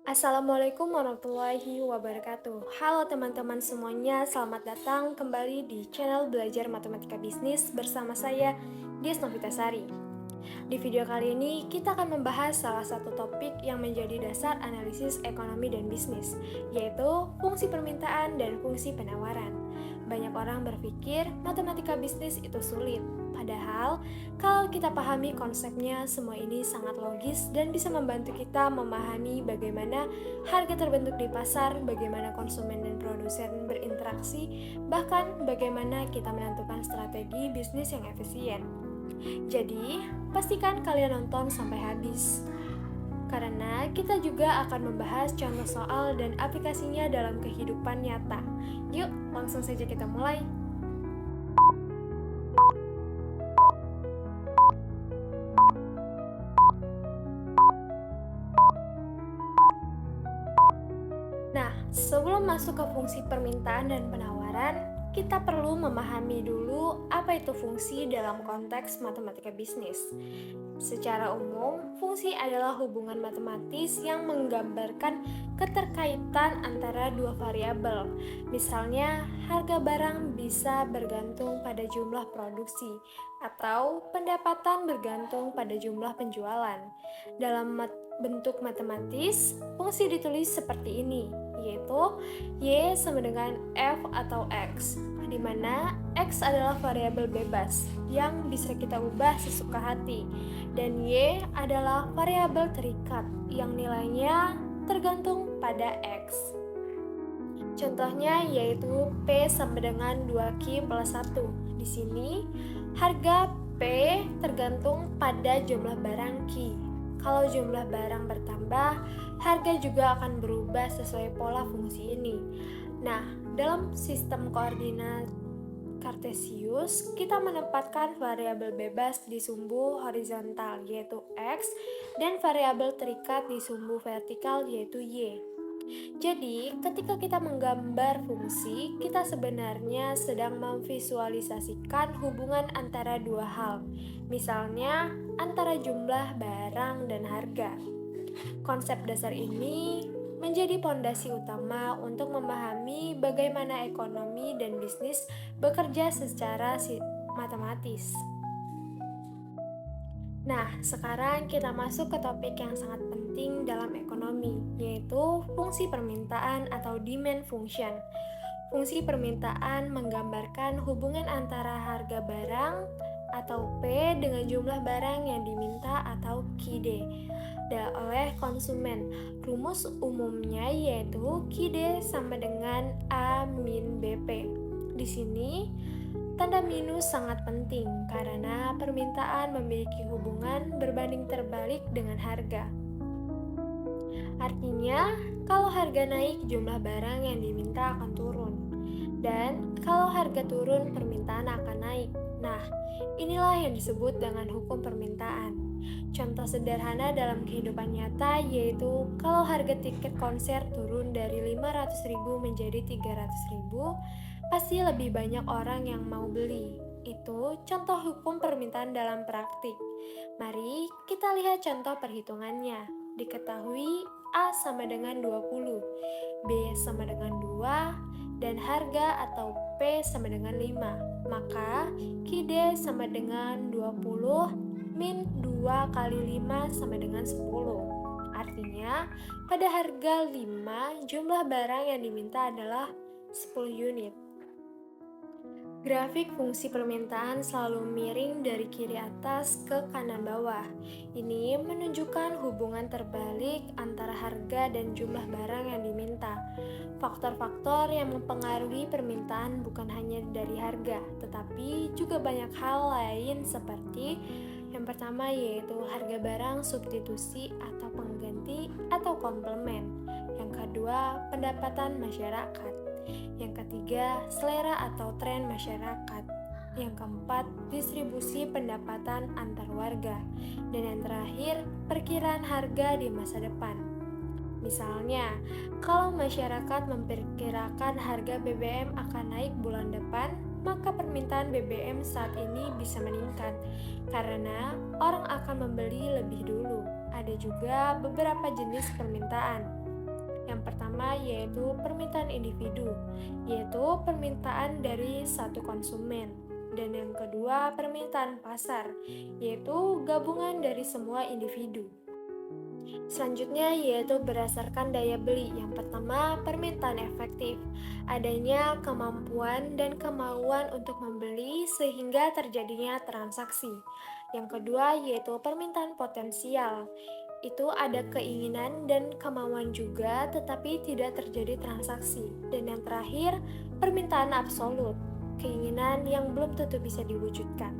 Assalamualaikum warahmatullahi wabarakatuh. Halo teman-teman semuanya, selamat datang kembali di channel Belajar Matematika Bisnis bersama saya, Dias Novitasari. Di video kali ini, kita akan membahas salah satu topik yang menjadi dasar analisis ekonomi dan bisnis, yaitu fungsi permintaan dan fungsi penawaran. Banyak orang berpikir matematika bisnis itu sulit, padahal kalau kita pahami konsepnya, semua ini sangat logis dan bisa membantu kita memahami bagaimana harga terbentuk di pasar, bagaimana konsumen dan produsen berinteraksi, bahkan bagaimana kita menentukan strategi bisnis yang efisien. Jadi, pastikan kalian nonton sampai habis. Karena kita juga akan membahas contoh soal dan aplikasinya dalam kehidupan nyata. Yuk, langsung saja kita mulai. Nah, sebelum masuk ke fungsi permintaan dan penawaran, kita perlu memahami dulu apa itu fungsi dalam konteks matematika bisnis. Secara umum, fungsi adalah hubungan matematis yang menggambarkan keterkaitan antara dua variabel. Misalnya, harga barang bisa bergantung pada jumlah produksi, atau pendapatan bergantung pada jumlah penjualan. Dalam bentuk matematis, fungsi ditulis seperti ini, yaitu Y sama dengan F atau X, di mana X adalah variabel bebas yang bisa kita ubah sesuka hati, dan Y adalah variabel terikat yang nilainya tergantung pada X. Contohnya yaitu P sama dengan 2Q plus 1. Di sini, harga P tergantung pada jumlah barang Q. Kalau jumlah barang bertambah, harga juga akan berubah sesuai pola fungsi ini. Nah, dalam sistem koordinat Kartesius, kita menempatkan variabel bebas di sumbu horizontal yaitu X dan variabel terikat di sumbu vertikal yaitu Y. Jadi, ketika kita menggambar fungsi, kita sebenarnya sedang memvisualisasikan hubungan antara dua hal, misalnya antara jumlah barang dan harga. Konsep dasar ini menjadi pondasi utama untuk memahami bagaimana ekonomi dan bisnis bekerja secara matematis. Nah, sekarang kita masuk ke topik yang sangat penting dalam ekonomi, yaitu fungsi permintaan atau demand function. Fungsi permintaan menggambarkan hubungan antara harga barang atau P dengan jumlah barang yang diminta atau QD oleh konsumen. Rumus umumnya yaitu QD sama dengan A min BP. Di sini, tanda minus sangat penting karena permintaan memiliki hubungan berbanding terbalik dengan harga. Artinya, kalau harga naik, jumlah barang yang diminta akan turun. Dan kalau harga turun, permintaan akan naik. Nah, inilah yang disebut dengan hukum permintaan. Contoh sederhana dalam kehidupan nyata yaitu kalau harga tiket konser turun dari 500.000 menjadi 300.000, pasti lebih banyak orang yang mau beli. Itu contoh hukum permintaan dalam praktik. Mari kita lihat contoh perhitungannya. Diketahui A sama dengan 20, B sama dengan 2, dan harga atau P sama dengan 5. Maka QD sama dengan 20 min 2 kali 5 sama dengan 10. Artinya, pada harga 5, jumlah barang yang diminta adalah 10 unit. Grafik fungsi permintaan selalu miring dari kiri atas ke kanan bawah. Ini menunjukkan hubungan terbalik antara harga dan jumlah barang yang diminta. Faktor-faktor yang mempengaruhi permintaan bukan hanya dari harga, tetapi juga banyak hal lain seperti yang pertama yaitu harga barang substitusi atau pengganti atau komplement. Yang kedua, pendapatan masyarakat. Yang ketiga, selera atau tren masyarakat. Yang keempat, distribusi pendapatan antar warga. Dan yang terakhir, perkiraan harga di masa depan. Misalnya, kalau masyarakat memperkirakan harga BBM akan naik bulan depan, maka permintaan BBM saat ini bisa meningkat karena orang akan membeli lebih dulu. Ada juga beberapa jenis permintaan. Yang pertama yaitu permintaan individu, yaitu permintaan dari satu konsumen. Dan yang kedua permintaan pasar, yaitu gabungan dari semua individu. Selanjutnya yaitu berdasarkan daya beli. Yang pertama, permintaan efektif. Adanya kemampuan dan kemauan untuk membeli sehingga terjadinya transaksi. Yang kedua yaitu permintaan potensial. Itu ada keinginan dan kemauan juga tetapi tidak terjadi transaksi. Dan yang terakhir, permintaan absolut. Keinginan yang belum tentu bisa diwujudkan.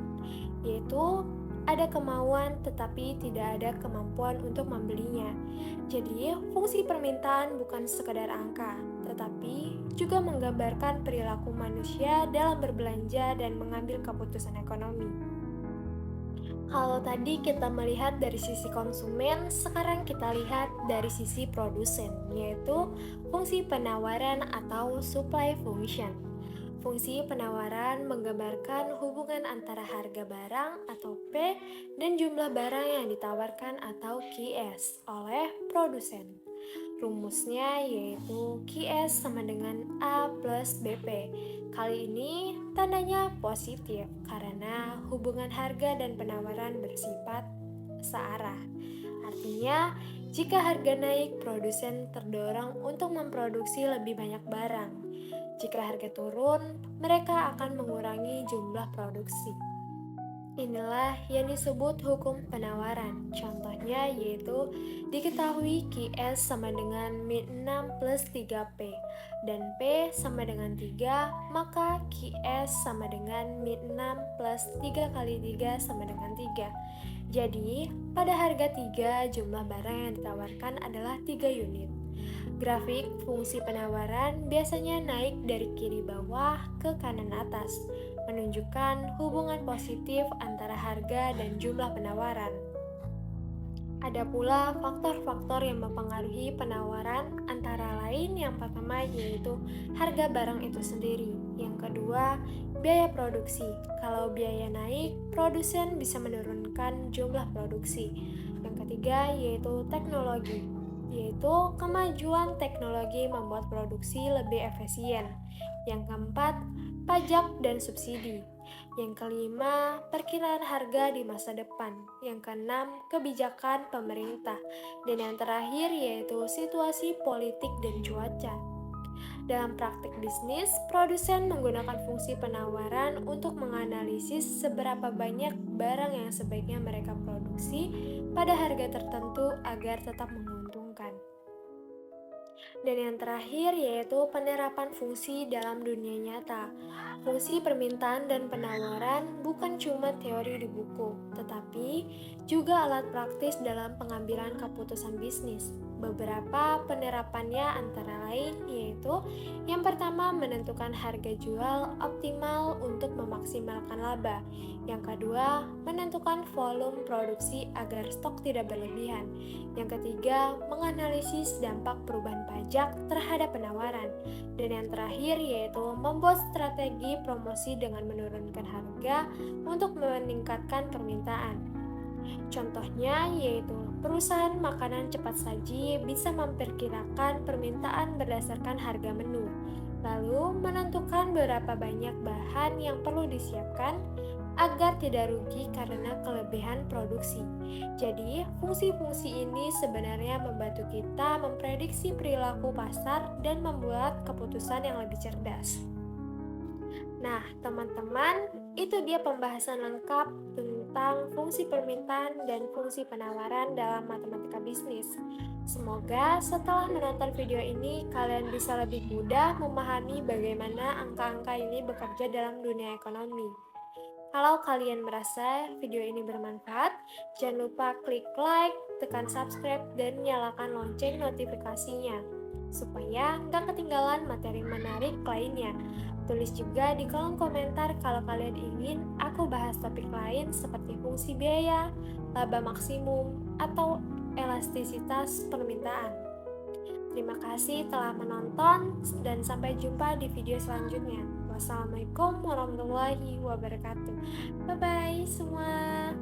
Yaitu ada kemauan tetapi tidak ada kemampuan untuk membelinya. Jadi, fungsi permintaan bukan sekadar angka, tetapi juga menggambarkan perilaku manusia dalam berbelanja dan mengambil keputusan ekonomi. Kalau tadi kita melihat dari sisi konsumen, sekarang kita lihat dari sisi produsen, yaitu fungsi penawaran atau supply function. Fungsi penawaran menggambarkan hubungan antara harga barang atau P dan jumlah barang yang ditawarkan atau QS oleh produsen. Rumusnya yaitu QS sama dengan A plus BP. Kali ini tandanya positif karena hubungan harga dan penawaran bersifat searah. Artinya, jika harga naik, produsen terdorong untuk memproduksi lebih banyak barang. Jika harga turun, mereka akan mengurangi jumlah produksi. Inilah yang disebut hukum penawaran. Contohnya yaitu diketahui QS sama dengan min 6 plus 3P dan P sama dengan 3, maka QS sama dengan min 6 plus 3 kali 3 sama dengan 3. Jadi, pada harga 3, jumlah barang yang ditawarkan adalah 3 unit. Grafik fungsi penawaran biasanya naik dari kiri bawah ke kanan atas, menunjukkan hubungan positif antara harga dan jumlah penawaran. Ada pula faktor-faktor yang mempengaruhi penawaran, antara lain yang pertama yaitu harga barang itu sendiri. Yang kedua, biaya produksi. Kalau biaya naik, produsen bisa menurunkan jumlah produksi. Yang ketiga yaitu teknologi, yaitu kemajuan teknologi membuat produksi lebih efisien. Yang keempat, pajak dan subsidi. Yang kelima, perkiraan harga di masa depan. Yang keenam, kebijakan pemerintah. Dan yang terakhir yaitu situasi politik dan cuaca. Dalam praktik bisnis, produsen menggunakan fungsi penawaran untuk menganalisis seberapa banyak barang yang sebaiknya mereka produksi pada harga tertentu agar tetap menguntungkan. Dan yang terakhir yaitu penerapan fungsi dalam dunia nyata. Fungsi permintaan dan penawaran bukan cuma teori di buku, tetapi juga alat praktis dalam pengambilan keputusan bisnis. Beberapa penerapannya antara lain yaitu yang pertama menentukan harga jual optimal untuk memaksimalkan laba. Yang kedua, menentukan volume produksi agar stok tidak berlebihan. Yang ketiga, menganalisis dampak perubahan pajak terhadap penawaran. Dan yang terakhir yaitu membuat strategi promosi dengan menurunkan harga untuk meningkatkan permintaan. Contohnya yaitu perusahaan makanan cepat saji bisa memperkirakan permintaan berdasarkan harga menu, lalu menentukan berapa banyak bahan yang perlu disiapkan agar tidak rugi karena kelebihan produksi. Jadi, fungsi-fungsi ini sebenarnya membantu kita memprediksi perilaku pasar dan membuat keputusan yang lebih cerdas. Nah, teman-teman, itu dia pembahasan lengkap tentang fungsi permintaan dan fungsi penawaran dalam matematika bisnis. Semoga setelah menonton video ini, kalian bisa lebih mudah memahami bagaimana angka-angka ini bekerja dalam dunia ekonomi. Kalau kalian merasa video ini bermanfaat, jangan lupa klik like, tekan subscribe, dan nyalakan lonceng notifikasinya, supaya nggak ketinggalan materi menarik lainnya. Tulis juga di kolom komentar kalau kalian ingin aku bahas topik lain seperti fungsi biaya, laba maksimum, atau elastisitas permintaan. Terima kasih telah menonton dan sampai jumpa di video selanjutnya. Wassalamualaikum warahmatullahi wabarakatuh. Bye-bye semua.